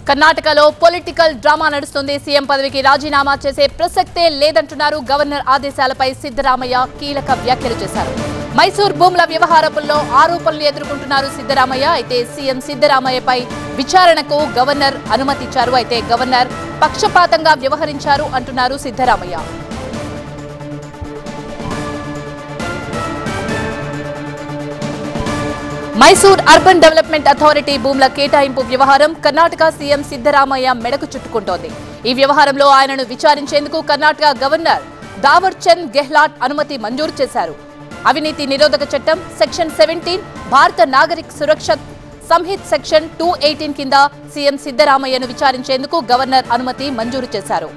కర్ణాటకలో political drama నడుస్తుంది. CM పదవికి రాజీనామా చేసే ప్రసక్తే లేదంటున్నారు. గవర్నర్ ఆదేశాలపై సిద్ధరామయ్య కీలక వ్యాఖ్యలు చేశారు. మైసూర్ భూముల వ్యవహారంలో ఆరోపణలు ఎదుర్కొంటున్నారు సిద్ధరామయ్య. అయితే సీఎం సిద్ధరామయ్యపై విచారణకు గవర్నర్ అనుమతిచ్చారు. అయితే గవర్నర్ పక్షపాతంగా వ్యవహరించారు అంటున్నారు Siddaramaiah. Mysore urban development authority భూముల కేటాయింపు వ్యవహారం కర్ణాటక సీఎం సిద్ధరామయ్య మెడకు చుట్టుకుంటోంది. ఈ వ్యవహారంలో ఆయనను విచారించేందుకు కర్ణాటక గవర్నర్ దావర్ చంద్ గెహ్లాట్ అనుమతి మంజూరు చేశారు. అవినీతి నిరోధక చట్టం సెక్షన్ 17, భారత నాగరిక సురక్ష సంహిత్ సెక్షన్ 218 కింద సీఎం సిద్ధరామయ్యను విచారించేందుకు గవర్నర్ అనుమతి మంజూరు చేశారు.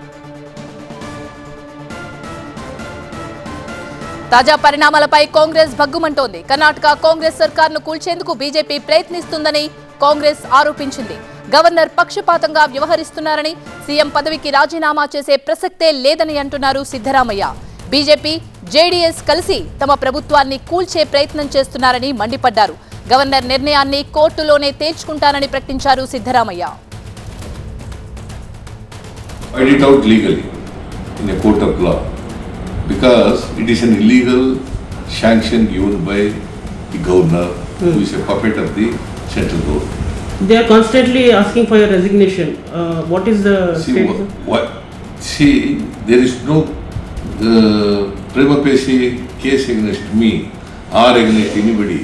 తాజా పరిణామాలపై కాంగ్రెస్ భగ్గుమంటోంది. కర్ణాటక కాంగ్రెస్ సర్కార్ను కూల్చేందుకు బీజేపీ ప్రయత్నిస్తుందని కాంగ్రెస్ ఆరోపించింది. గవర్నర్ పక్షపాతంగా వ్యవహరిస్తున్నారని, సీఎం పదవికి రాజీనామా చేసే ప్రసక్తే లేదని అంటున్నారు సిద్ధరామయ్య. బీజేపీ, జేడీఎస్ కలిసి తమ ప్రభుత్వాన్ని కూల్చే ప్రయత్నం చేస్తున్నారని మండిపడ్డారు. గవర్నర్ నిర్ణయాన్ని కోర్టులోనే తేల్చుకుంటానని ప్రకటించారు Siddaramaiah. Because it is an illegal sanction given by the governor, who is a puppet of the central government. They are constantly asking for your resignation. What is the status? See, there is no prima facie case against me or against anybody,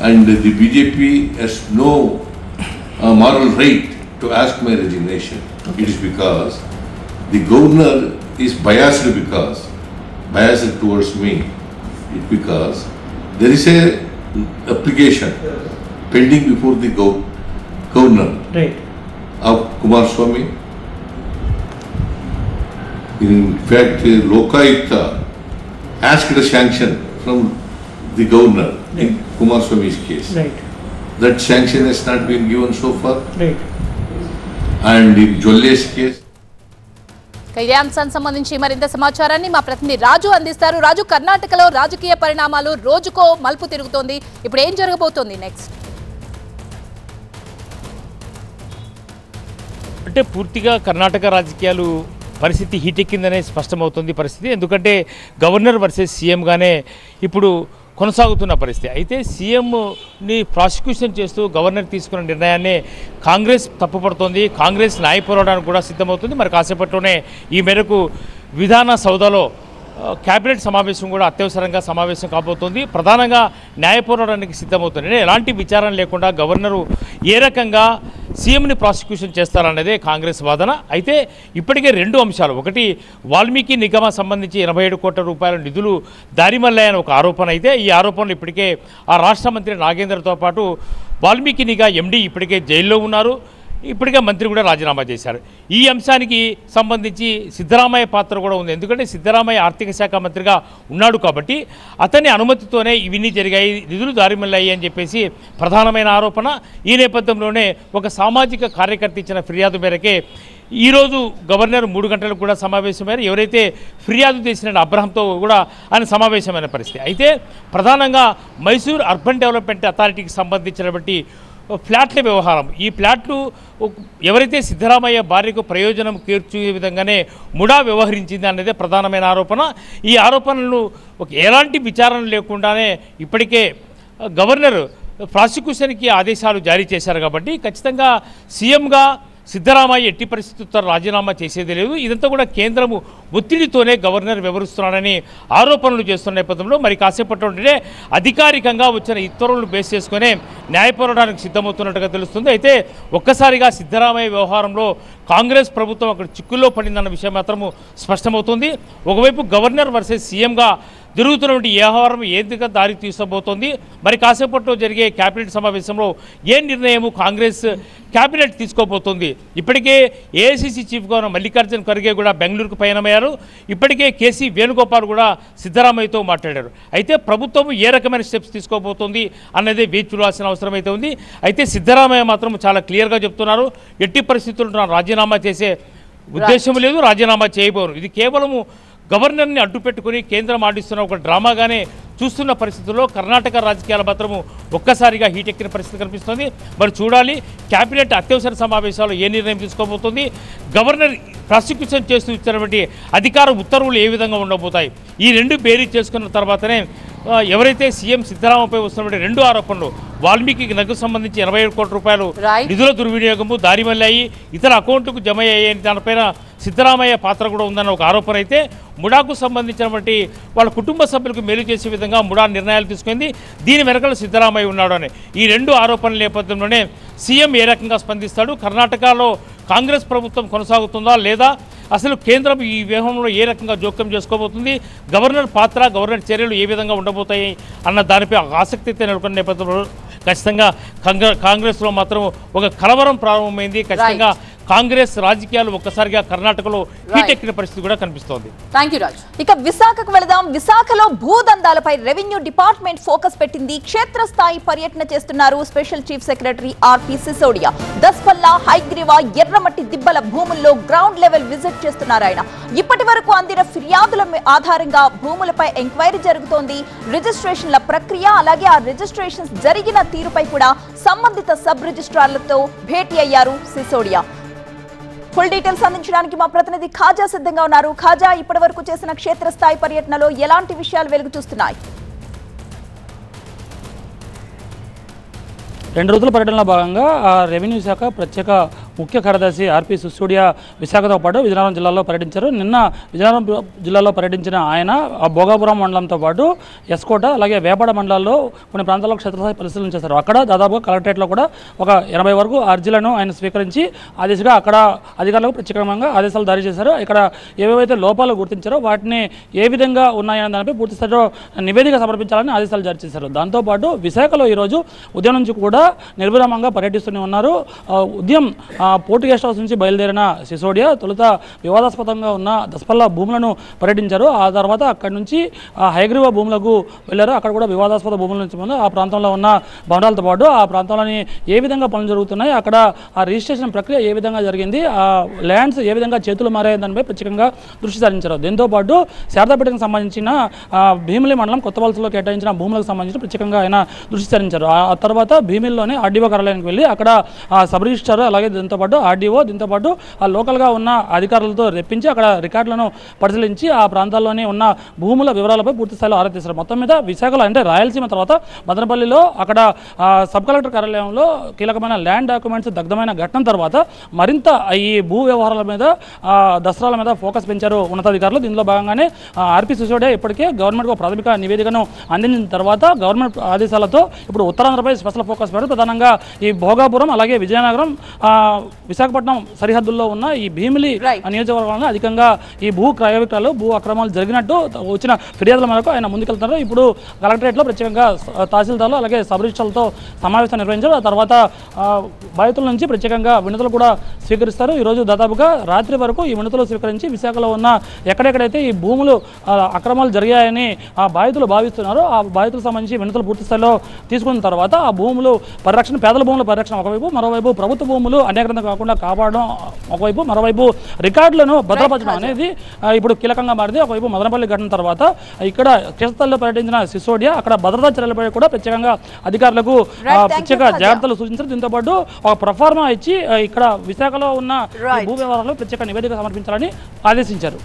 and the BJP has no moral right to ask my resignation. Okay. It is because the governor is biased towards me. It's because there is a application pending before the governor, right, of Kumaraswamy. In fact, Lokayukta asked a sanction from the governor, right, in Kumaraswamy's case. Right. That sanction has not been given so far. Right. And in Jolle's case, ఇదే అంశానికి సంబంధించి మరింత సమాచారాన్ని మా ప్రతినిధి రాజు అందిస్తారు. రాజు, కర్ణాటకలో రాజకీయ పరిణామాలు రోజుకో మలుపు తిరుగుతోంది. ఇప్పుడు ఏం జరగబోతోంది నెక్స్ట్? అంటే పూర్తిగా కర్ణాటక రాజకీయాలు పరిస్థితి హీటెక్కిందనే స్పష్టమవుతుంది పరిస్థితి. ఎందుకంటే గవర్నర్ వర్సెస్ సీఎంగానే ఇప్పుడు కొనసాగుతున్న పరిస్థితి. అయితే సీఎంని ప్రాసిక్యూషన్ చేస్తూ గవర్నర్ తీసుకున్న నిర్ణయాన్ని కాంగ్రెస్ తప్పుపడుతోంది. కాంగ్రెస్ న్యాయ పోరాటానికి కూడా సిద్ధమవుతుంది. మరి కాసేపట్లోనే ఈ మేరకు విధాన సౌధలో క్యాబినెట్ సమావేశం కూడా అత్యవసరంగా సమావేశం కాబోతోంది. ప్రధానంగా న్యాయ పోరాటానికి సిద్ధమవుతుంది. ఎలాంటి విచారణ లేకుండా గవర్నరు ఏ రకంగా సీఎంని ప్రాసిక్యూషన్ చేస్తారన్నదే కాంగ్రెస్ వాదన. అయితే ఇప్పటికే రెండు అంశాలు, ఒకటి వాల్మీకి నిగమ సంబంధించి 87 కోట్ల రూపాయల నిధులు దారిమల్లాయని ఒక ఆరోపణ. అయితే ఈ ఆరోపణలు ఇప్పటికే ఆ రాష్ట్ర మంత్రి నాగేంద్రతో పాటు వాల్మీకి నిగమ ఎండీ ఇప్పటికే జైల్లో ఉన్నారు. ఇప్పటికే మంత్రి కూడా రాజీనామా చేశారు. ఈ అంశానికి సంబంధించి సిద్ధరామయ్య పాత్ర కూడా ఉంది. ఎందుకంటే సిద్ధరామయ్య ఆర్థిక శాఖ మంత్రిగా ఉన్నాడు కాబట్టి అతని అనుమతితోనే ఇవన్నీ జరిగాయి, నిధులు దారిమల్లాయి అని చెప్పేసి ప్రధానమైన ఆరోపణ. ఈ నేపథ్యంలోనే ఒక సామాజిక కార్యకర్త ఇచ్చిన ఫిర్యాదు మేరకే ఈరోజు గవర్నర్ 3 గంటలకు కూడా సమావేశమయ్యారు. ఎవరైతే ఫిర్యాదు చేసిన అబ్రహంతో కూడా ఆయన సమావేశమైన పరిస్థితి. అయితే ప్రధానంగా మైసూర్ అర్బన్ డెవలప్మెంట్ అథారిటీకి సంబంధించినటువంటి ఫ్లాట్ల వ్యవహారం, ఈ ఫ్లాట్లు ఎవరైతే సిద్ధరామయ్య భార్యకు ప్రయోజనం చేర్చే విధంగానే ముడా వ్యవహరించింది అన్నదే ప్రధానమైన ఆరోపణ. ఈ ఆరోపణలను ఎలాంటి విచారణ లేకుండానే ఇప్పటికే గవర్నర్ ప్రాసిక్యూషన్కి ఆదేశాలు జారీ చేశారు. కాబట్టి ఖచ్చితంగా సీఎంగా సిద్ధరామయ్య ఎట్టి పరిస్థితుల్లో రాజీనామా చేసేది లేదు. ఇదంతా కూడా కేంద్రము ఒత్తిడితోనే గవర్నర్ వివరిస్తున్నాడని ఆరోపణలు చేస్తున్న నేపథ్యంలో మరి కాసేపట్లోనే అధికారికంగా వచ్చిన ఇతరులను బేస్ చేసుకునే న్యాయ పోరాటానికి సిద్ధమవుతున్నట్టుగా తెలుస్తుంది. అయితే ఒక్కసారిగా సిద్ధరామయ్య వ్యవహారంలో కాంగ్రెస్ ప్రభుత్వం అక్కడ చిక్కుల్లో పడిందన్న విషయం మాత్రము స్పష్టమవుతుంది. ఒకవైపు గవర్నర్ వర్సెస్ సీఎంగా జరుగుతున్నటువంటి వ్యవహారం ఏదిగా దారి తీసుకోబోతోంది. మరి కాసేపట్లో జరిగే క్యాబినెట్ సమావేశంలో ఏ నిర్ణయము కాంగ్రెస్ క్యాబినెట్ తీసుకోబోతోంది. ఇప్పటికే ఏఐసీసీ చీఫ్గా ఉన్న మల్లికార్జున ఖర్గే కూడా బెంగళూరుకు పయనమయ్యారు. ఇప్పటికే కేసీ వేణుగోపాల్ కూడా సిద్ధరామయ్యతో మాట్లాడారు. అయితే ప్రభుత్వం ఏ రకమైన స్టెప్స్ తీసుకోబోతోంది అన్నదే వేచి చూడాల్సిన అవసరం అయితే ఉంది. అయితే సిద్ధరామయ్య మాత్రం చాలా క్లియర్గా చెప్తున్నారు, ఎట్టి పరిస్థితుల్లో రాజీనామా చేసే ఉద్దేశం లేదు, రాజీనామా చేయబోరు. ఇది కేవలము గవర్నర్ని అడ్డుపెట్టుకుని కేంద్రం ఆడిస్తున్న ఒక డ్రామాగానే చూస్తున్న పరిస్థితుల్లో కర్ణాటక రాజకీయాల మాత్రము ఒక్కసారిగా హీటెక్కిన పరిస్థితి కనిపిస్తోంది. మరి చూడాలి క్యాబినెట్ అత్యవసర సమావేశాల్లో ఏ నిర్ణయం తీసుకోబోతుంది, గవర్నర్ ప్రాసిక్యూషన్ చేస్తూ ఇచ్చినటువంటి అధికార ఉత్తర్వులు ఏ విధంగా ఉండబోతాయి. ఈ రెండు బేరీ చేసుకున్న తర్వాతనే ఎవరైతే సీఎం సిద్ధరామయ్యపై వస్తున్నటువంటి 2 ఆరోపణలు, వాల్మీకి నగదుకు సంబంధించి 87 కోట్ల రూపాయలు నిధుల దుర్వినియోగము దారి మళ్ళీ ఇతర అకౌంట్లకు జమ అయ్యాయని దానిపైన సిద్ధరామయ్య పాత్ర కూడా ఉందన్న ఒక ఆరోపణ అయితే, ముడాకు సంబంధించినటువంటి వాళ్ళ కుటుంబ సభ్యులకు మేలు చేసే విధంగా ముడా నిర్ణయాలు తీసుకుంది. దీని వెనకాల సిద్ధరామయ్య ఉన్నాడు అని ఈ 2 ఆరోపణల నేపథ్యంలోనే సీఎం ఏ రకంగా స్పందిస్తాడు, కర్ణాటకలో కాంగ్రెస్ ప్రభుత్వం కొనసాగుతుందా లేదా, అసలు కేంద్రం ఈ వ్యూహంలో ఏ రకంగా జోక్యం చేసుకోబోతుంది, గవర్నర్ పాత్ర గవర్నర్ చర్యలు ఏ విధంగా ఉండబోతాయి అన్న దానిపై ఆసక్తి అయితే నెలకొన్న నేపథ్యంలో ఖచ్చితంగా కాంగ్రెస్లో మాత్రం ఒక కలవరం ప్రారంభమైంది. ఖచ్చితంగా కాంగ్రెస్ రాజకీయాలు ఒక్కసారిగా కర్ణాటకలో హీటెక్కిన పరిస్థితి కూడా కనిపిస్తోంది. థాంక్యూ రాజ్. ఇక విశాఖకు వెళదాం. విశాఖలో భూదందాలపై రెవెన్యూ డిపార్ట్మెంట్ ఫోకస్ పెట్టింది. క్షేత్రస్థాయి పర్యటన చేస్తున్నారు స్పెషల్ చీఫ్ సెక్రటరీ ఆర్పి సిసోడియా. దస్పల్లా, హైగ్రీవా, ఎర్రమట్టి దిబ్బల భూముల్లో గ్రౌండ్ లెవెల్ విజిట్ చేస్తున్నారు ఆయన. ఇప్పటి వరకు అందిన ఫిర్యాదుల ఆధారంగా భూములపై ఎంక్వైరీ జరుగుతోంది. రిజిస్ట్రేషన్ల ప్రక్రియ అలాగే ఆ రిజిస్ట్రేషన్స్ జరిగిన తీరుపై కూడా సంబంధిత సబ్ రిజిస్ట్రార్లతో భేటీ అయ్యారు సిసోడియా. ఫుల్ డీటెయిల్స్ అందించడానికి మా ప్రతినిధి ఖాజా సిద్ధంగా ఉన్నారు. ఖాజా, ఇప్పటి వరకు చేసిన క్షేత్రస్థాయి పర్యటనలో ఎలాంటి విషయాలు వెలుగు చూస్తున్నాయి? 2 రోజుల పర్యటనలో భాగంగా రెవెన్యూ శాఖ ప్రత్యేక ముఖ్య కార్యదర్శి ఆర్పి సిసోడియా విశాఖతో పాటు విజయనగరం జిల్లాలో పర్యటించారు. నిన్న విజయనగరం జిల్లాలో పర్యటించిన ఆయన భోగాపురం మండలంతో పాటు ఎస్కోట అలాగే వేపాడ మండలాల్లో కొన్ని ప్రాంతాల్లో క్షేత్రస్థాయి పరిశీలన చేశారు. అక్కడ దాదాపుగా కలెక్టరేట్లో కూడా ఒక 80 వరకు అర్జీలను ఆయన స్వీకరించి ఆ దిశగా అక్కడ అధికారులకు ప్రత్యేకంగా ఆదేశాలు జారీ చేశారు. ఇక్కడ ఏవేవైతే లోపాలు గుర్తించారో వాటిని ఏ విధంగా ఉన్నాయనే దానిపై పూర్తి స్థాయిలో నివేదిక సమర్పించాలని ఆదేశాలు జారీ చేశారు. దాంతోపాటు విశాఖలో ఈరోజు ఉదయం నుంచి కూడా నిర్విరామంగా పర్యటిస్తూనే ఉన్నారు. ఉదయం పోర్టు గెస్ట్ హౌస్ నుంచి బయలుదేరిన సిసోడియా తొలుత వివాదాస్పదంగా ఉన్న దస్పల్లా భూములను పర్యటించారు. ఆ తర్వాత అక్కడి నుంచి హైగ్రీవా భూములకు వెళ్ళారు. అక్కడ కూడా వివాదాస్పద భూముల నుంచి ఆ ప్రాంతంలో ఉన్న భవనాలతో పాటు ఆ ప్రాంతంలోని ఏ విధంగా పనులు జరుగుతున్నాయి, అక్కడ ఆ రిజిస్ట్రేషన్ ప్రక్రియ ఏ విధంగా జరిగింది, ఆ ల్యాండ్స్ ఏ విధంగా చేతులు మారాయి దానిపై ప్రత్యేకంగా దృష్టి సారించారు. దీంతోపాటు శారదాపేటకు సంబంధించిన భీమిలి మండలం కొత్తవలసలో కేటాయించిన భూములకు సంబంధించి ప్రత్యేకంగా ఆయన దృష్టి సారించారు. ఆ తర్వాత భీమిల్లోనే ఆర్డీఓ కార్యాలయానికి వెళ్ళి అక్కడ సబ్ రిజిస్ట్రార్ అలాగే దీంతోపాటు ఆర్డీఓ దీంతోపాటు ఆ లోకల్గా ఉన్న అధికారులతో రెప్పించి అక్కడ రికార్డులను పరిశీలించి ఆ ప్రాంతాల్లోనే ఉన్న భూముల వివరాలపై పూర్తి స్థాయిలో ఆరా తీశారు. మొత్తం మీద విశాఖలో అంటే రాయలసీమ తర్వాత మదనపల్లిలో అక్కడ సబ్ కలెక్టర్ కార్యాలయంలో కీలకమైన ల్యాండ్ డాక్యుమెంట్స్ దగ్ధమైన ఘటన తర్వాత మరింత ఈ భూ వ్యవహారాల మీద దసరాల మీద ఫోకస్ పెంచారు ఉన్నతాధికారులు. దీనిలో భాగంగానే ఆర్పి సిసోడియా ఇప్పటికే గవర్నమెంట్కు ప్రాథమిక నివేదికను అందించిన తర్వాత గవర్నమెంట్ ఆదేశాలతో ఇప్పుడు ఉత్తరాంధ్రపై స్పెషల్ ఫోకస్ పెట్టి ప్రధానంగా ఈ భోగాపురం అలాగే విజయనగరం విశాఖపట్నం సరిహద్దుల్లో ఉన్న ఈ భీమిలి నియోజకవర్గాల్లో అధికంగా ఈ భూ క్రయ విక్రయాలు భూ అక్రమాలు జరిగినట్టు వచ్చిన ఫిర్యాదుల మేరకు ఆయన ముందుకెళ్తున్నారు. ఇప్పుడు కలెక్టరేట్లో ప్రత్యేకంగా తహసీల్దార్లు అలాగే సబ్ రిజిస్ట్రార్లతో సమావేశం నిర్వహించారు. ఆ తర్వాత బాధితుల నుంచి ప్రత్యేకంగా వినతులు కూడా స్వీకరిస్తారు. ఈరోజు దాదాపుగా రాత్రి వరకు ఈ వినతులు స్వీకరించి విశాఖలో ఉన్న ఎక్కడెక్కడైతే ఈ భూములు అక్రమాలు జరిగాయని ఆ బాధితులు భావిస్తున్నారో ఆ బాధితులకు సంబంధించి వినతులు పూర్తి స్థాయిలో తీసుకున్న తర్వాత ఆ భూములు పరిరక్షణ, పేదల భూముల పరిరక్షణ ఒకవైపు, మరోవైపు ప్రభుత్వ భూములు అన్యాకరణ కాకుండా కాపాడడం ఒకవైపు, మరోవైపు రికార్డులను భద్రపరచడం అనేది ఇప్పుడు కీలకంగా మారింది. ఒకవైపు మదనపల్లి ఘటన తర్వాత ఇక్కడ క్షేత్రస్థాయిలో పర్యటించిన సిసోడియా అక్కడ భద్రతా చర్యలపై కూడా ప్రత్యేకంగా అధికారులకు ప్రత్యేక జాగ్రత్తలు సూచించారు. దీంతో పాటు ఒక ప్రొఫార్మా ఇచ్చి ఇక్కడ విశాఖలో ఉన్న భూ వ్యవహారాలు ప్రత్యేక నివేదిక సమర్పించాలని ఆదేశించారు.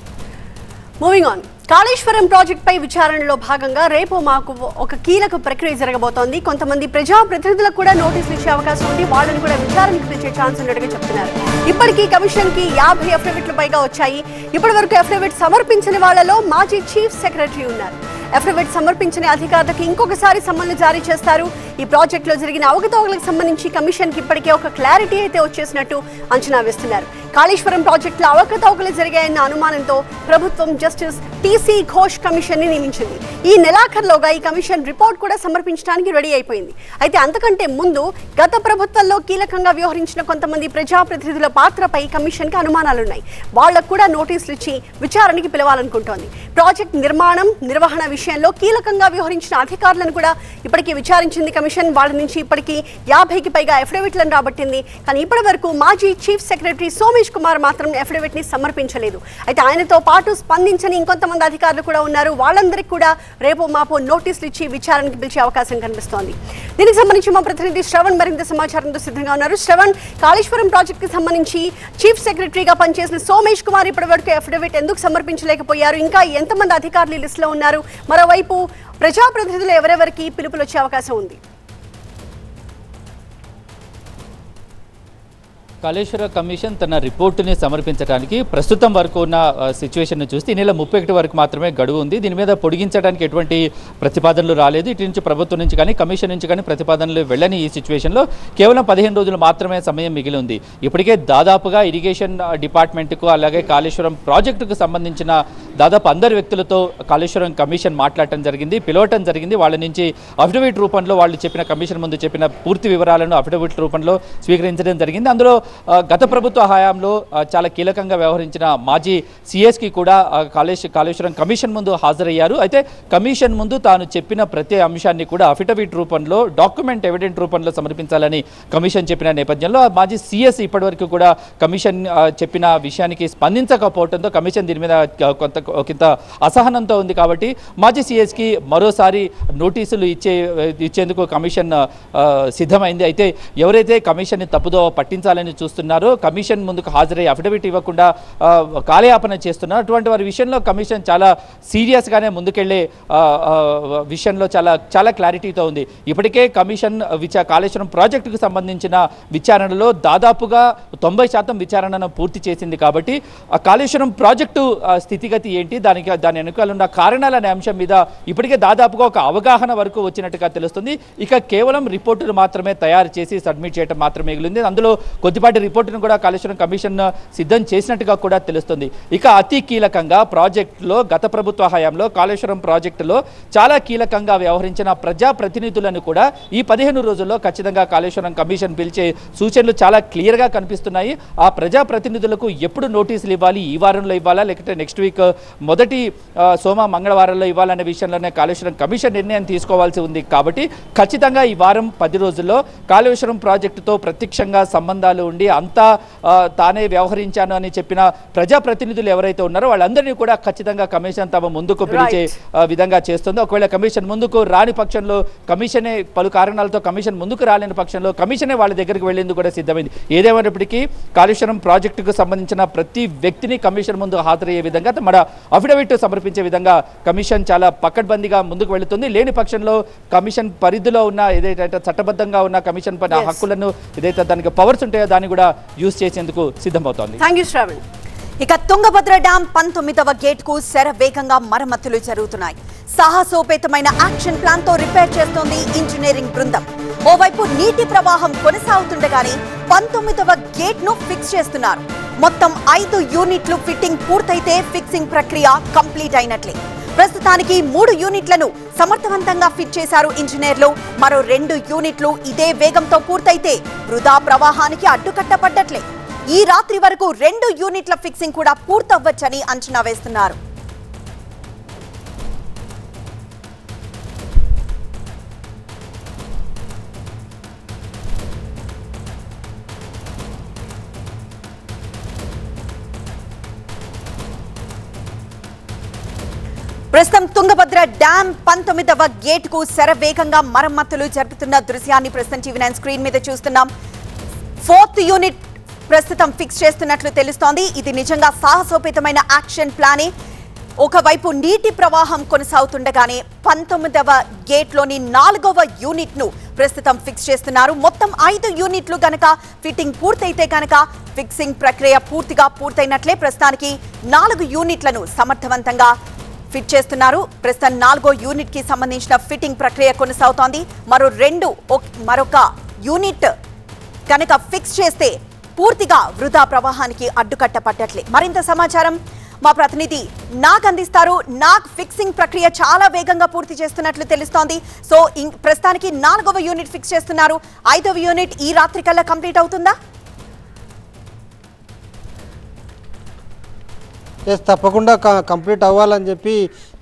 మూవింగ్ ఆన్, కాళేశ్వరం ప్రాజెక్ట్ పై విచారణలో భాగంగా రేపు మాకు ఒక కీలక ప్రక్రియ జరగబోతోంది. కొంతమంది ప్రజాప్రతినిధులకు కూడా నోటీసులు ఇచ్చే అవకాశం ఉంది. వాళ్ళని కూడా విచారణకు పిలిచే ఛాన్స్ ఉన్నట్టుగా చెప్తున్నారు. ఇప్పటికీ కమిషన్ కి 50 అఫిడవిట్లు పైగా వచ్చాయి. ఇప్పటి వరకు అఫిడవిట్ సమర్పించిన వాళ్లలో మాజీ చీఫ్ సెక్రటరీ ఉన్నారు. అఫిడవిట్ సమర్పించిన అధికారులకు ఇంకొకసారి సమ్మన్లు జారీ చేస్తారు. ఈ ప్రాజెక్టులో జరిగిన అవకతవకలకు సంబంధించి కమిషన్ కి ఇప్పటికే ఒక క్లారిటీ అయితే వచ్చేసినట్టు అంచనా వేస్తున్నారు. కాళేశ్వరం ప్రాజెక్టులో అవకతవకలు జరిగాయన్న అనుమానంతో ప్రభుత్వం జస్టిస్ టీసీ ఘోష్ కమిషన్ ని నియమించింది. ఈ నెలాఖరులోగా ఈ కమిషన్ రిపోర్ట్ కూడా సమర్పించడానికి రెడీ అయిపోయింది. అయితే అంతకంటే ముందు గత ప్రభుత్వంలో కీలకంగా వ్యవహరించిన కొంతమంది ప్రజాప్రతినిధుల పాత్రపై కమిషన్ కి అనుమానాలున్నాయి. వాళ్లకు కూడా నోటీసులు ఇచ్చి విచారణకి పిలవాలనుకుంటోంది. ప్రాజెక్ట్ నిర్మాణం, నిర్వహణ విషయంలో కీలకంగా వ్యవహరించిన అధికారులను కూడా ఇప్పటికీ విచారించింది కమిషన్. వాళ్ళ నుంచి ఇప్పటికీ 50కి పైగా అఫిడవిట్లను రాబట్టింది. కానీ ఇప్పటి వరకు మాజీ చీఫ్ సెక్రటరీ సోమి సోమేష్ కుమార్ మాత్రం అఫిడవిట్ ని సమర్పించలేదు. అయితే ఆయనతో పాటు స్పందించని ఇంకొంతమంది అధికారులు కూడా ఉన్నారు. వాళ్ళందరికీ కూడా రేపు మాపు నోటీసులు ఇచ్చి విచారణకు పిలిచే అవకాశం కనిపిస్తోంది. దీనికి సంబంధించి మా ప్రతినిధి శ్రవణ్ మరింత సమాచారంతో సిద్ధంగా ఉన్నారు. శ్రవణ్, కాళేశ్వరం ప్రాజెక్ట్ కి సంబంధించి చీఫ్ సెక్రటరీగా పనిచేసిన సోమేష్ కుమార్ ఇప్పటివరకు అఫిడవిట్ ఎందుకు సమర్పించలేకపోయారు? ఇంకా ఎంతమంది అధికారులు ఈ లిస్టులో ఉన్నారు? మరోవైపు ప్రజాప్రతినిధులు ఎవరెవరికి పిలుపులు వచ్చే అవకాశం ఉంది? కాళేశ్వర కమిషన్ తన రిపోర్టుని సమర్పించడానికి ప్రస్తుతం వరకు ఉన్న సిచ్యువేషన్ను చూస్తే ఈ నెల 31 వరకు మాత్రమే గడువు ఉంది. దీని మీద పొడిగించడానికి ఎటువంటి ప్రతిపాదనలు రాలేదు. ఇటు నుంచి ప్రభుత్వం నుంచి కానీ కమిషన్ నుంచి కానీ ప్రతిపాదనలు వెళ్ళని ఈ సిచ్యువేషన్లో కేవలం 15 రోజులు మాత్రమే సమయం మిగిలి ఉంది. ఇప్పటికే దాదాపుగా ఇరిగేషన్ డిపార్ట్మెంట్కు అలాగే కాళేశ్వరం ప్రాజెక్టుకు సంబంధించిన దాదాపు అందరి వ్యక్తులతో కాళేశ్వరం కమిషన్ మాట్లాడటం జరిగింది, పిలవటం జరిగింది. వాళ్ళ నుంచి అఫిడవిట్ రూపంలో వాళ్ళు చెప్పిన కమిషన్ ముందు చెప్పిన పూర్తి వివరాలను అఫిడవిట్ రూపంలో స్వీకరించడం జరిగింది. అందులో గత ప్రభుత్వ హయాంలో చాలా కీలకంగా వ్యవహరించిన మాజీ సిఎస్కి కూడా కాళేశ్వరం కమిషన్ ముందు హాజరయ్యారు. అయితే కమిషన్ ముందు తాను చెప్పిన ప్రతి అంశాన్ని కూడా అఫిడవిట్ రూపంలో డాక్యుమెంట్ ఎవిడెంట్ రూపంలో సమర్పించాలని కమిషన్ చెప్పిన నేపథ్యంలో మాజీ సిఎస్ ఇప్పటివరకు కూడా కమిషన్ చెప్పిన విషయానికి స్పందించకపోవడంతో కమిషన్ దీని మీద కొంత అసహనంతో ఉంది. కాబట్టి మాజీ సిఎస్కి మరోసారి నోటీసులు ఇచ్చేందుకు కమిషన్ సిద్ధమైంది. అయితే ఎవరైతే కమిషన్ని తప్పుదో పట్టించాలని చూస్తున్నారో, కమిషన్ ముందుకు హాజరై అఫిడవిట్ ఇవ్వకుండా కాలయాపన చేస్తున్నారు, అటువంటి వారి విషయంలో కమిషన్ చాలా సీరియస్గానే ముందుకెళ్లే విషయంలో చాలా క్లారిటీతో ఉంది. ఇప్పటికే కమిషన్ కాళేశ్వరం ప్రాజెక్టుకు సంబంధించిన విచారణలో దాదాపుగా 90% విచారణను పూర్తి చేసింది. కాబట్టి ఆ కాళేశ్వరం ప్రాజెక్టు స్థితిగతి ఏంటి, దాని వెనుకాల ఉన్న కారణాలనే అంశం మీద ఇప్పటికే దాదాపుగా ఒక అవగాహన వరకు వచ్చినట్టుగా తెలుస్తుంది. ఇక కేవలం రిపోర్టులు మాత్రమే తయారు చేసి సబ్మిట్ చేయడం మాత్రమే మిగిలింది. అందులో కొద్దిపాటి రిపోర్టును కూడా కాళేశ్వరం కమిషన్ సిద్ధం చేసినట్టుగా కూడా తెలుస్తుంది. ఇక అతి కీలకంగా ప్రాజెక్టులో గత ప్రభుత్వ హయాంలో కాళేశ్వరం ప్రాజెక్టులో చాలా కీలకంగా వ్యవహరించిన ప్రజాప్రతినిధులను కూడా ఈ 15 రోజుల్లో ఖచ్చితంగా కాళేశ్వరం కమిషన్ పిలిచే సూచనలు చాలా క్లియర్గా కనిపిస్తున్నాయి. ఆ ప్రజాప్రతినిధులకు ఎప్పుడు నోటీసులు ఇవ్వాలి, ఈ వారంలో ఇవ్వాలా లేకపోతే నెక్స్ట్ వీక్ మొదటి మంగళవారంలో ఇవ్వాలనే విషయంలోనే కాళేశ్వరం కమిషన్ నిర్ణయం తీసుకోవాల్సి ఉంది. కాబట్టి ఖచ్చితంగా ఈ వారం 10 రోజుల్లో కాళేశ్వరం ప్రాజెక్టుతో ప్రత్యక్షంగా సంబంధాలు ఉండి అంతా తానే వ్యవహరించాను అని చెప్పిన ప్రజాప్రతినిధులు ఎవరైతే ఉన్నారో వాళ్ళందరినీ కూడా ఖచ్చితంగా కమిషన్ తమ ముందుకు పిలిచే విధంగా చేస్తుంది. ఒకవేళ కమిషన్ ముందుకు రాని పక్షంలో, కమిషనే పలు కారణాలతో కమిషన్ ముందుకు రాలేని పక్షంలో కమిషనే వాళ్ళ దగ్గరికి వెళ్లేందుకు కూడా సిద్ధమైంది. ఏదేమైనప్పటికీ కాళేశ్వరం ప్రాజెక్టుకు సంబంధించిన ప్రతి వ్యక్తిని కమిషన్ ముందు హాజరయ్యే విధంగా మన అఫిడవిట్ సమర్పించే విధంగా కమిషన్ చాలా పకడ్బందీగా ముందుకు వెళుతుంది. లేని పక్షంలో కమిషన్ పరిధిలో ఉన్న ఏదైతే చట్టబద్ధంగా ఉన్న కమిషన్ పైన హక్కులను ఏదైతే దానికి పవర్స్ ఉంటాయో దాన్ని కూడా యూజ్ చేసేందుకు సిద్ధమవుతోంది. ఇక తుంగభద్ర డ్యాం 19వ గేట్ కు శరవేగంగా మరమ్మతులు జరుగుతున్నాయి. సాహసోపేతమైన యాక్షన్ ప్లాన్ తో రిపేర్ చేస్తోంది ఇంజనీరింగ్ బృందం. ఓవైపు నీటి ప్రవాహం కొనసాగుతుండగానే 19వ గేట్ ను ఫిక్స్ చేస్తున్నారు. మొత్తం 5 యూనిట్లు ఫిట్టింగ్ పూర్తయితే ఫిక్సింగ్ ప్రక్రియ కంప్లీట్ అయినట్లే. ప్రస్తుతానికి 3 యూనిట్లను సమర్థవంతంగా ఫిట్ చేశారు ఇంజనీర్లు. మరో 2 యూనిట్లు ఇదే వేగంతో పూర్తయితే వృధా ప్రవాహానికి అడ్డుకట్టపడ్డట్లే. ఈ రాత్రి వరకు 2 యూనిట్ల ఫిక్సింగ్ కూడా పూర్తవ్వచ్చని అంచనా వేస్తున్నారు. ప్రస్తుతం తుంగభద్ర డ్యాం 19వ గేట్ కు శరవేగంగా మరమ్మతులు జరుపుతున్న దృశ్యాన్ని ప్రస్తుతం టీవీ9 స్క్రీన్ మీద చూస్తున్నాం. 4th యూనిట్ ప్రస్తుతం ఫిక్స్ చేస్తున్నట్లు తెలుస్తోంది. ఇది నిజంగా సాహసోపేతమైన యాక్షన్ ప్లానే. ఒకవైపు నీటి ప్రవాహం కొనసాగుతుండగానే 19వ గేట్లోని 4వ యూనిట్ ను ప్రస్తుతం ఫిక్స్ చేస్తున్నారు. మొత్తం 5 యూనిట్లు గనక ఫిట్టింగ్ పూర్తయితే కనుక ఫిక్సింగ్ ప్రక్రియ పూర్తిగా పూర్తయినట్లే. ప్రస్తుతానికి 4 యూనిట్లను సమర్థవంతంగా ఫిట్ చేస్తున్నారు. ప్రస్తుతం 4వ యూనిట్ కి సంబంధించిన ఫిట్టింగ్ ప్రక్రియ కొనసాగుతోంది. మరొక యూనిట్ కనుక ఫిక్స్ చేస్తే పూర్తిగా వృధా ప్రవాహానికి అడ్డుకట్టపట్టట్లే. మరింత సమాచారం మా ప్రతినిధి నాగ్ అందిస్తారు. నాగ్, ఫిక్సింగ్ ప్రక్రియ చాలా వేగంగా పూర్తి చేస్తున్నట్లు తెలుస్తోంది. సో ప్రస్తుతానికి 4వ యూనిట్ ఫిక్స్ చేస్తున్నారు. 5వ యూనిట్ ఈ రాత్రి కల్లా కంప్లీట్ అవుతుందా? తప్పకుండా కంప్లీట్ అవ్వాలని చెప్పి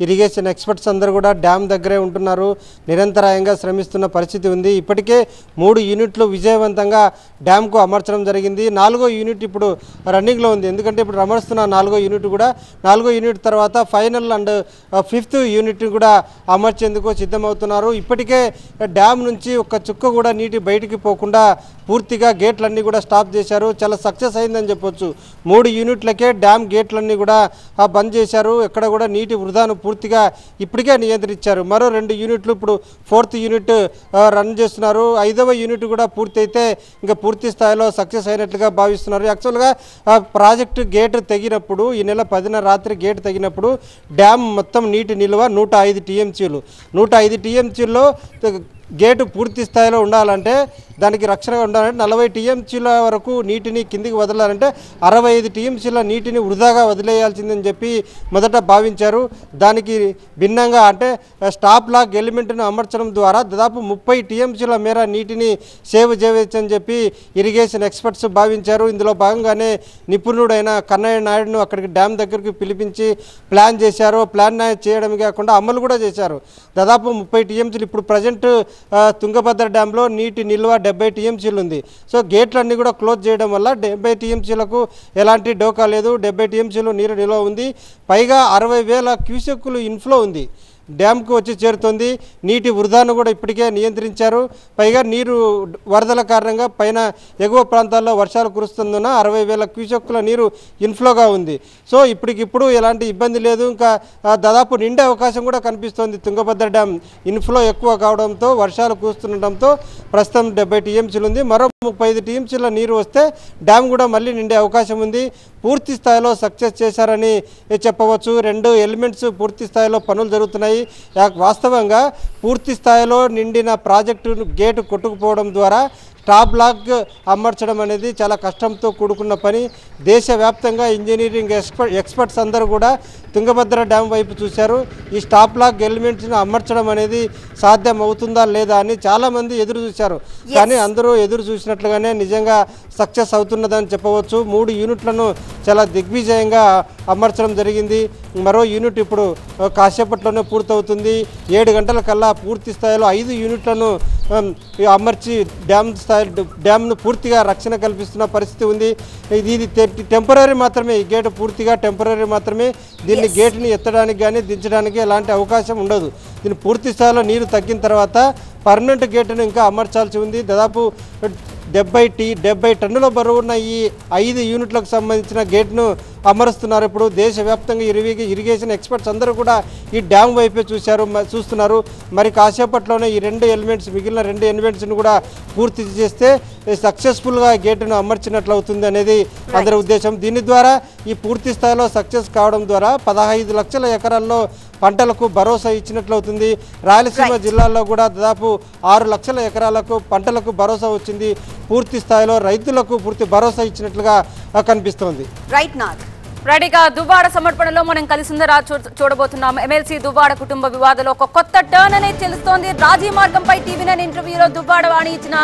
ఇరిగేషన్ ఎక్స్పర్ట్స్ అందరూ కూడా డ్యామ్ దగ్గరే ఉంటున్నారు, నిరంతరాయంగా శ్రమిస్తున్న పరిస్థితి ఉంది. ఇప్పటికే 3 యూనిట్లు విజయవంతంగా డ్యామ్కు అమర్చడం జరిగింది. 4వ యూనిట్ ఇప్పుడు రన్నింగ్లో ఉంది. ఎందుకంటే ఇప్పుడు అమరుస్తున్న 4వ యూనిట్ కూడా 4వ యూనిట్ తర్వాత ఫైనల్ అండ్ 5th యూనిట్ కూడా అమర్చేందుకు సిద్ధమవుతున్నారు. ఇప్పటికే డ్యామ్ నుంచి ఒక చుక్క కూడా నీటి బయటికి పోకుండా పూర్తిగా గేట్లన్నీ కూడా స్టాప్ చేశారు. చాలా సక్సెస్ అయిందని చెప్పొచ్చు. 3 యూనిట్లకే డ్యామ్ గేట్లన్నీ కూడా బంద్ చేశారు. ఎక్కడ కూడా నీటి వృధాను పూర్తిగా ఇప్పటికే నియంత్రించారు. మరో 2 యూనిట్లు ఇప్పుడు 4th యూనిట్ రన్ చేస్తున్నారు. 5వ యూనిట్ కూడా పూర్తి అయితే ఇంకా పూర్తి స్థాయిలో సక్సెస్ అయినట్లుగా భావిస్తున్నారు. యాక్చువల్గా ప్రాజెక్టు గేట్ తెగినప్పుడు ఈ నెల 10న రాత్రి గేట్ తెగినప్పుడు డ్యామ్ మొత్తం నీటి నిల్వ 105 టీఎంసీలు. 105 టీఎంసీల్లో గేటు పూర్తి స్థాయిలో ఉండాలంటే దానికి రక్షణగా ఉండాలంటే 40 టీఎంసీల వరకు నీటిని కిందికి వదలాలంటే 65 టీఎంసీల నీటిని వృధాగా వదిలేయాల్సిందని చెప్పి మొదట భావించారు. దానికి భిన్నంగా అంటే స్టాప్ లాక్ ఎలిమెంట్ను అమర్చడం ద్వారా దాదాపు 30 టీఎంసీల మేర నీటిని సేవ్ చేయవచ్చని చెప్పి ఇరిగేషన్ ఎక్స్పర్ట్స్ భావించారు. ఇందులో భాగంగానే నిపుణుడైన కన్నయ్య నాయుడును అక్కడికి డ్యామ్ దగ్గరికి పిలిపించి ప్లాన్ చేశారు. ప్లాన్ చేయడం కాకుండా అమలు కూడా చేశారు. దాదాపు 30 టీఎంసీలు ఇప్పుడు ప్రజెంట్ తుంగభద్ర డ్యాంలో నీటి నిల్వ 70 టీఎంసీలు ఉంది. సో గేట్లన్నీ కూడా క్లోజ్ చేయడం వల్ల 70 టీఎంసీలకు ఎలాంటి డోకా లేదు. 70 టీఎంసీలు నీరు నిల్వ ఉంది. పైగా 60,000 క్యూసెక్కులు ఇన్ఫ్లో ఉంది, డ్యామ్కు వచ్చి చేరుతుంది. నీటి వృధాను కూడా ఇప్పటికే నియంత్రించారు. పైగా నీరు వరదల కారణంగా పైన ఎగువ ప్రాంతాల్లో వర్షాలు కురుస్తున్నందున 60,000 క్యూసెక్కుల నీరు ఇన్ఫ్లోగా ఉంది. సో ఇప్పటికిప్పుడు ఎలాంటి ఇబ్బంది లేదు. ఇంకా దాదాపు నిండే అవకాశం కూడా కనిపిస్తోంది. తుంగభద్ర డ్యామ్ ఇన్ఫ్లో ఎక్కువ కావడంతో వర్షాలు కురుస్తుండటంతో ప్రస్తుతం 70 టీఎంసీలు ఉంది. మరో 35 టీఎంసీల నీరు వస్తే డ్యామ్ కూడా మళ్ళీ నిండే అవకాశం ఉంది. పూర్తి స్థాయిలో సక్సెస్ చేశారని చెప్పవచ్చు. 2 ఎలిమెంట్స్ పూర్తి స్థాయిలో పనులు జరుగుతున్నాయి. వాస్తవంగా పూర్తి స్థాయిలో నిండిన ప్రాజెక్టు గేటు కొట్టుకుపోవడం ద్వారా స్టాప్ లాక్ అమర్చడం అనేది చాలా కష్టంతో కూడుకున్న పని. దేశవ్యాప్తంగా ఇంజనీరింగ్ ఎక్స్పర్ట్స్ అందరూ కూడా తుంగభద్ర డ్యామ్ వైపు చూశారు. ఈ స్టాప్ లాక్ ఎలిమెంట్స్ని అమర్చడం అనేది సాధ్యం అవుతుందా లేదా అని చాలామంది ఎదురు చూశారు. కానీ అందరూ ఎదురు చూసినట్లుగానే నిజంగా సక్సెస్ అవుతున్నదని చెప్పవచ్చు. 3 యూనిట్లను చాలా దిగ్విజయంగా అమర్చడం జరిగింది. మరో యూనిట్ ఇప్పుడు కాసేపట్లోనే పూర్తవుతుంది. 7 గంటల కల్లా పూర్తి స్థాయిలో 5 యూనిట్లను అమర్చి డ్యామ్ను పూర్తిగా రక్షణ కల్పిస్తున్న పరిస్థితి ఉంది. ఇది టెంపరీ మాత్రమే, ఈ గేటు పూర్తిగా టెంపరీ మాత్రమే. దీన్ని గేటుని ఎత్తడానికి కానీ దించడానికి ఎలాంటి అవకాశం ఉండదు. దీన్ని పూర్తి స్థాయిలో నీరు తగ్గిన తర్వాత పర్మనెంట్ గేటును ఇంకా అమర్చాల్సి ఉంది. దాదాపు 70 టన్నుల బరువున్న ఈ 5 యూనిట్లకు సంబంధించిన గేట్ను అమరుస్తున్నారు. ఇప్పుడు దేశవ్యాప్తంగా ఇరిగేషన్ ఎక్స్పర్ట్స్ అందరూ కూడా ఈ డ్యామ్ వైపే చూస్తున్నారు. మరి కాసేపట్లోనే ఈ 2 ఎలిమెంట్స్ మిగిలిన 2 ఎలిమెంట్స్ను కూడా పూర్తి చేస్తే సక్సెస్ఫుల్గా గేటును అమర్చినట్లు అవుతుంది అనేది అందరి ఉద్దేశం. దీని ద్వారా ఈ పూర్తి స్థాయిలో సక్సెస్ కావడం ద్వారా 15 లక్షల ఎకరాల్లో పంటలకు భరోసా ఇచ్చినట్లవుతుంది. రాయలసీమ జిల్లాల్లో కూడా దాదాపు 6 లక్షల ఎకరాలకు పంటలకు భరోసా వచ్చింది. పూర్తి స్థాయిలో రైతులకు పూర్తి భరోసా ఇచ్చినట్లుగా కనిపిస్తోంది. రైట్గా దువ్వాడ సమర్పణలో మనం కలిసిందరా చూడబోతున్నాం. ఎమ్మెల్సీ దువ్వాడ కుటుంబ వివాదంలో ఒక కొత్త టర్న్ అనేది తెలుస్తోంది. రాజీ మార్గంపై టీవీ9 ఇంటర్వ్యూలో దువ్వాడ వాణి ఇచ్చిన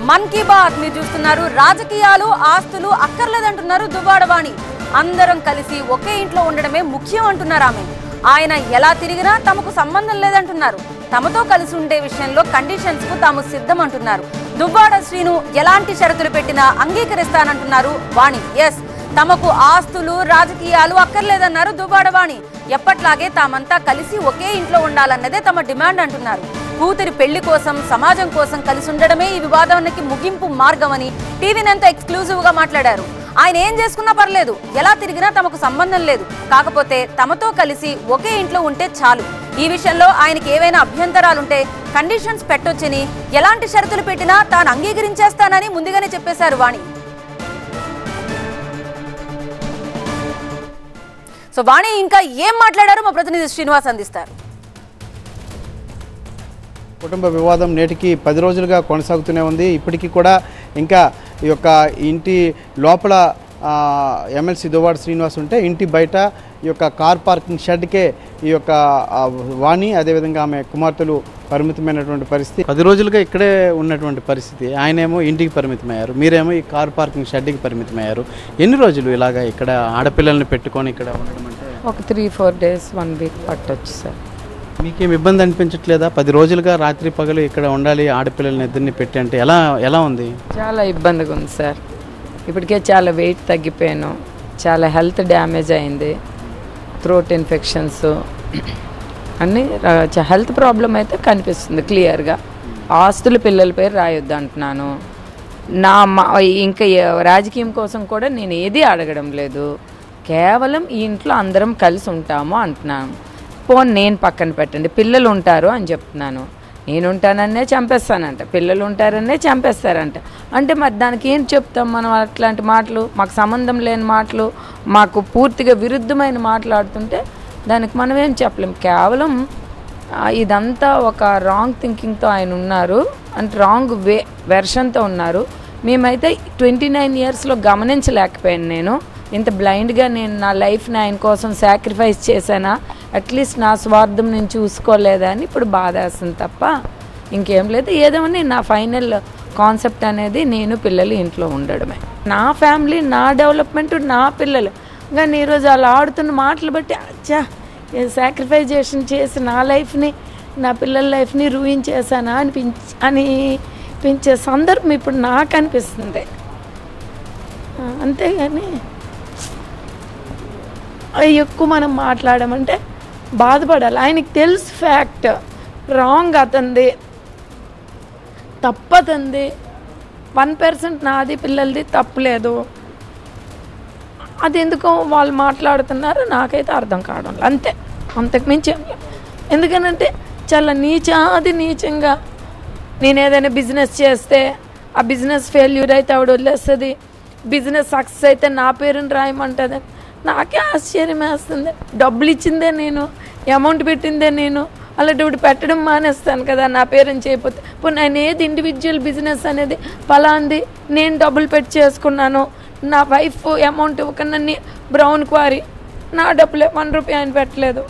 మన్ కీ బాత్ మీరు చూస్తున్నారు. రాజకీయాలు ఆస్తులు అక్కర్లేదంటున్నారు దువ్వాడ వాణి. అందరం కలిసి ఒకే ఇంట్లో ఉండడమే ముఖ్యం అంటున్నారు ఆమె. ఆయన ఎలా తిరిగినా తమకు సంబంధం లేదంటున్నారు. తమతో కలిసి ఉండే విషయంలో కండిషన్స్ కు తాము సిద్ధం అంటున్నారు. దువ్వాడ శ్రీను ఎలాంటి షరతులు పెట్టినా అంగీకరిస్తానంటున్నారు వాణి. ఎస్, తమకు ఆస్తులు రాజకీయాలు అక్కర్లేదన్నారు దువ్వాడ వాణి. ఎప్పట్లాగే తామంతా కలిసి ఒకే ఇంట్లో ఉండాలన్నదే తమ డిమాండ్ అంటున్నారు. కూతురి పెళ్లి కోసం సమాజం కోసం కలిసి ఉండడమే ఈ వివాదానికి ముగింపు మార్గమని టీవీ9తో ఎక్స్క్లూజివ్ గా మాట్లాడారు. ఆయన ఏం చేసుకున్నా పర్లేదు, ఎలా తిరిగినా తమకు సంబంధం లేదు, కాకపోతే తమతో కలిసి ఒకే ఇంట్లో ఉంటే చాలు. ఈ విషయంలో ఆయనకి ఏవైనా అభ్యంతరాలుంటే కండిషన్స్ పెట్టొచ్చని, ఎలాంటి షరతులు పెట్టినా తాను అంగీకరించేస్తానని ముందుగానే చెప్పేశారు వాణి. సో వాణి ఇంకా ఏం మాట్లాడారో మా ప్రతినిధి శ్రీనివాస్ అందిస్తారు. కుటుంబ వివాదం నేటికి 10 రోజులుగా కొనసాగుతూనే ఉంది. ఇప్పటికీ కూడా ఇంకా ఈ యొక్క ఇంటి లోపల ఎమ్మెల్సీ దువ్వాడ శ్రీనివాస్ ఉంటే ఇంటి బయట ఈ యొక్క కార్ పార్కింగ్ షెడ్కే ఈ యొక్క వాణి అదేవిధంగా ఆమె కుమార్తెలు పరిమితమైనటువంటి పరిస్థితి. 10 రోజులుగా ఇక్కడే ఉన్నటువంటి పరిస్థితి. ఆయనేమో ఇంటికి పరిమితమయ్యారు, మీరేమో ఈ కార్ పార్కింగ్ షెడ్కి పరిమితమయ్యారు. ఎన్ని రోజులు ఇలాగా ఇక్కడ ఆడపిల్లల్ని పెట్టుకొని ఇక్కడ ఉండడం అంటే ఒక 3-4 డేస్ 1 వీక్ పట్టొచ్చు సార్. మీకేం ఇబ్బంది అనిపించట్లేదా? 10 రోజులుగా రాత్రి పగలు ఇక్కడ ఉండాలి, ఆడపిల్లల్ని ఇద్దరిని పెట్టి అంటే ఎలా ఉంది? చాలా ఇబ్బందిగా ఉంది సార్. ఇప్పటికే చాలా వెయిట్ తగ్గిపోయాను, చాలా హెల్త్ డ్యామేజ్ అయింది, థ్రోట్ ఇన్ఫెక్షన్స్ అన్నీ హెల్త్ ప్రాబ్లం అయితే కనిపిస్తుంది క్లియర్గా. ఆస్తులు పిల్లల పేరు రాయొద్దు అంటున్నాను. ఇంకా రాజకీయం కోసం కూడా నేను ఏది అడగడం లేదు, కేవలం ఈ ఇంట్లో అందరం కలిసి ఉంటాము అంటున్నాను. పోనీ నేను పక్కన పెట్టండి, పిల్లలు ఉంటారు అని చెప్తున్నాను. నేను ఉంటానన్నే చంపేస్తానంట, పిల్లలు ఉంటారనే చంపేస్తారంట. అంటే మరి దానికి ఏం చెప్తాం మనం? అట్లాంటి మాటలు, మాకు సంబంధం లేని మాటలు, మాకు పూర్తిగా విరుద్ధమైన మాట్లాడుతుంటే దానికి మనం ఏం చెప్పలేం. కేవలం ఇదంతా ఒక రాంగ్ థింకింగ్తో ఆయన ఉన్నారు, అంటే రాంగ్ వెర్షన్తో ఉన్నారు. మేమైతే 29 ఇయర్స్లో గమనించలేకపోయాను. నేను ఇంత బ్లైండ్గా నేను నా లైఫ్ని ఆయన కోసం సాక్రిఫైస్ చేశానా, అట్లీస్ట్ నా స్వార్థం నేను చూసుకోలేదా అని ఇప్పుడు బాధ వేస్తుంది తప్ప ఇంకేం లేదు. ఏదేమని నా ఫైనల్ కాన్సెప్ట్ అనేది నేను పిల్లలు ఇంట్లో ఉండడమే, నా ఫ్యామిలీ, నా డెవలప్మెంట్, నా పిల్లలు. కానీ ఈరోజు అలా ఆడుతున్న మాటలు బట్టి అచ్చా సాక్రిఫైజేషన్ చేసి నా లైఫ్ని, నా పిల్లల లైఫ్ని రూయిన్ చేశానా అనిపించే సందర్భం ఇప్పుడు నాకు అనిపిస్తుంది. అంతేగాని ఎక్కువ మనం మాట్లాడమంటే బాధపడాలి. ఆయనకి తెలుసు ఫ్యాక్ట్, రాంగ్ అతంది, తప్పతంది, 1% నాది పిల్లలది తప్పులేదు. అది ఎందుకో వాళ్ళు మాట్లాడుతున్నారు, నాకైతే అర్థం కావడం అంతే, అంతకుమించి. ఎందుకనంటే చాలా నీచంగా నేను ఏదైనా బిజినెస్ చేస్తే ఆ బిజినెస్ ఫెయిల్యూర్ అయితే ఆవిడ వదిలేస్తుంది, బిజినెస్ సక్సెస్ అయితే నా పేరుని రాయమంటుంది. నాకే ఆశ్చర్యం వేస్తుంది. డబ్బులు ఇచ్చిందే నేను, అమౌంట్ పెట్టిందే నేను, అలాంటి పెట్టడం మానేస్తాను కదా నా పేరుని చేయకపోతే. ఇప్పుడు నేను ఏది ఇండివిజువల్ బిజినెస్ అనేది పలాంది నేను డబ్బులు పెట్టి చేసుకున్నాను, నా వైఫ్ అమౌంట్ ఇవ్వకన్నా బ్రౌన్ క్వారీ, నా డబ్బులే 1 రూపాయి ఆయన పెట్టలేదు.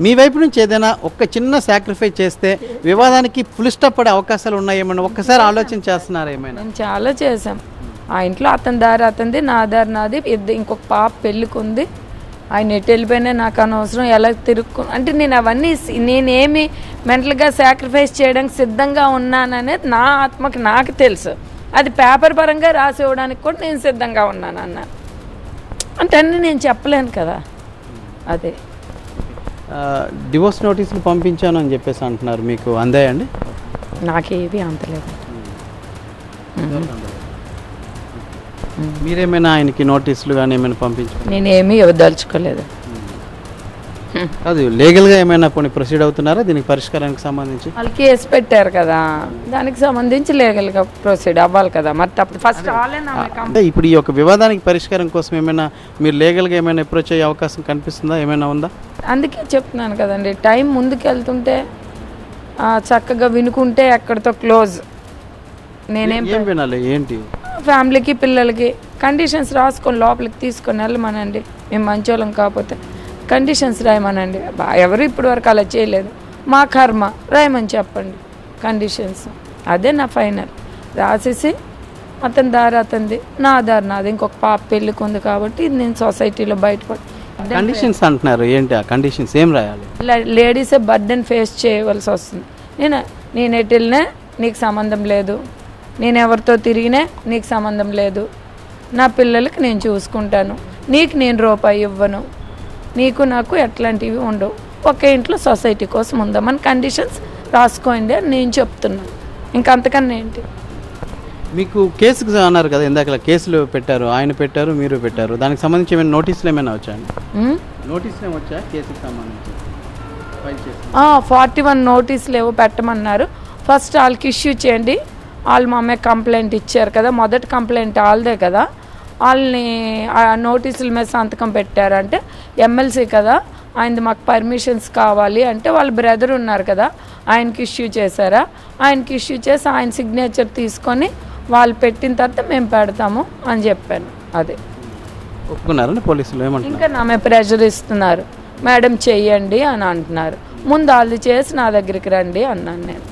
మీ వైపు నుంచి ఏదైనా ఒక చిన్న సాక్రిఫైస్ చేస్తే వివాదానికి ఫుల్ స్టాప్ పడే అవకాశాలు ఉన్నాయేమన్నా ఒక్కసారి ఆలోచన చేస్తున్నారా ఏమైనా? నేను చాలా చేశాం. ఆ ఇంట్లో అతని దారి అతనిది, నా దారి నాది. ఇంకొక పాప పెళ్ళికి ఉంది, ఆయన ఎటు వెళ్ళిపోయినా నాకు అనవసరం, ఎలా అంటే నేను అవన్నీ నేనేమి మెంటల్గా సాక్రిఫైస్ చేయడానికి సిద్ధంగా ఉన్నాననేది నా ఆత్మకి నాకు తెలుసు. అది పేపర్ పరంగా రాసి ఇవ్వడానికి కూడా నేను సిద్ధంగా ఉన్నాను అన్నాను. అంటే అన్నీ నేను చెప్పలేను కదా. అదే డివోర్స్ నోటీసులు పంపించాను అని చెప్పేసి అంటున్నారు, మీకు అందాయండి? నాకేవి అంతలేదు. మీరేమైనా ఆయనకి నోటీసులు కానీ ఏమైనా పంపించారు? నేనేమీ ఇవ్వదలుచుకోలేదు. అది లీగల్గా ఏమైనా కొన్ని ప్రొసీడ్ అవుతున్నారా దీనికి పరిష్కారానికి సంబంధించి? వాళ్ళు కేసు పెట్టారు కదా, దానికి సంబంధించి లీగల్గా ప్రొసీడ్ అవ్వాలి కదా. మరి తప్పదు ఫస్ట్ అంటే ఇప్పుడు ఈ యొక్క వివాదానికి పరిష్కారం కోసం ఏమైనా మీరు లీగల్గా ఏమైనా అప్రోచ్ అయ్యే అవకాశం కనిపిస్తుందా, ఏమైనా ఉందా? అందుకే చెప్తున్నాను కదండి, టైం ముందుకు వెళ్తుంటే చక్కగా వినుకుంటే ఎక్కడితో క్లోజ్. నేనేం వినాలి ఏంటి? ఫ్యామిలీకి పిల్లలకి కండిషన్స్ రాసుకొని లోపలికి తీసుకొని వెళ్ళమనండి. మేము మంచోళ్ళం కాకపోతే కండిషన్స్ రాయమనండి. ఎవరు ఇప్పటి వరకు అలా చేయలేదు, మా కర్మ రాయమని చెప్పండి కండిషన్స్. అదే నా ఫైనల్. రాసేసి అతని దారి అతనిది, నా దారి నాది. ఇంకొక పాప పెళ్ళికి ఉంది కాబట్టి నేను సొసైటీలో బయటపడి కండిషన్స్ అంటున్నారు. ఏంటి ఆ కండిషన్స్, ఏం రాయాలి? లేడీసే బర్డెన్ ఫేస్ చేయవలసి వస్తుంది. నేను ఎటు వెళ్ళినా నీకు సంబంధం లేదు, నేను ఎవరితో తిరిగినా నీకు సంబంధం లేదు, నా పిల్లలకి నేను చూసుకుంటాను, నీకు నేను రూపాయి ఇవ్వను, నీకు నాకు ఎట్లాంటివి ఉండవు, ఒకే ఇంట్లో సొసైటీ కోసం ఉందామని కండిషన్స్ రాసుకోండి అని నేను చెప్తున్నాను. ఇంకంతకన్నా ఏంటి? మీకు కేసుకు అన్నారు కదా ఇందాక, కేసులు పెట్టారు, ఆయన పెట్టారు, మీరు పెట్టారు, దానికి సంబంధించి ఏమైనా నోటీసులు ఏమైనా వచ్చాయండి? నోటీసులు ఏమి వచ్చా కేసుకు సంబంధించి? 41 నోటీసులు ఏవో పెట్టమన్నారు. ఫస్ట్ వాళ్ళకి ఇష్యూ చేయండి. వాళ్ళు మా అమ్మాయి కంప్లైంట్ ఇచ్చారు కదా, మొదటి కంప్లైంట్ వాళ్ళదే కదా, వాళ్ళని ఆ నోటీసుల మీద సంతకం పెట్టారంటే ఎమ్మెల్సీ కదా, ఆయనది మాకు పర్మిషన్స్ కావాలి అంటే వాళ్ళ బ్రదర్ ఉన్నారు కదా, ఆయనకి ఇష్యూ చేశారా, ఆయనకి ఇష్యూ చేసి ఆయన సిగ్నేచర్ తీసుకొని వాళ్ళు పెట్టిన తర్వాత మేము పెడతాము అని చెప్పాను. అదే ఒప్పుకున్నారని పోలీసులు ఏమంటారు? ఇంకా నా మీద ప్రెషర్ ఇస్తున్నారు, మేడం చెయ్యండి అని అంటున్నారు. ముందు వాళ్ళు చేసి నా దగ్గరికి రండి అన్నాను నేను.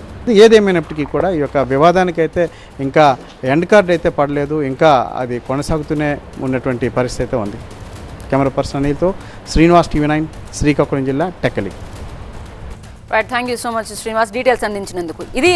ఏదేమైనప్పటికీ కూడా ఈ యొక్క వివాదానికి అయితే ఇంకా ఎండ్ కార్డ్ అయితే పడలేదు, ఇంకా అది కొనసాగుతూనే ఉన్నటువంటి పరిస్థితి ఉంది. కెమెరా పర్సన్ అనిల్తో శ్రీనివాస్, TV9, శ్రీకాకుళం జిల్లా, Tekkali. Right, thank you so much Srinivas, details అందించినందుకు. ఇది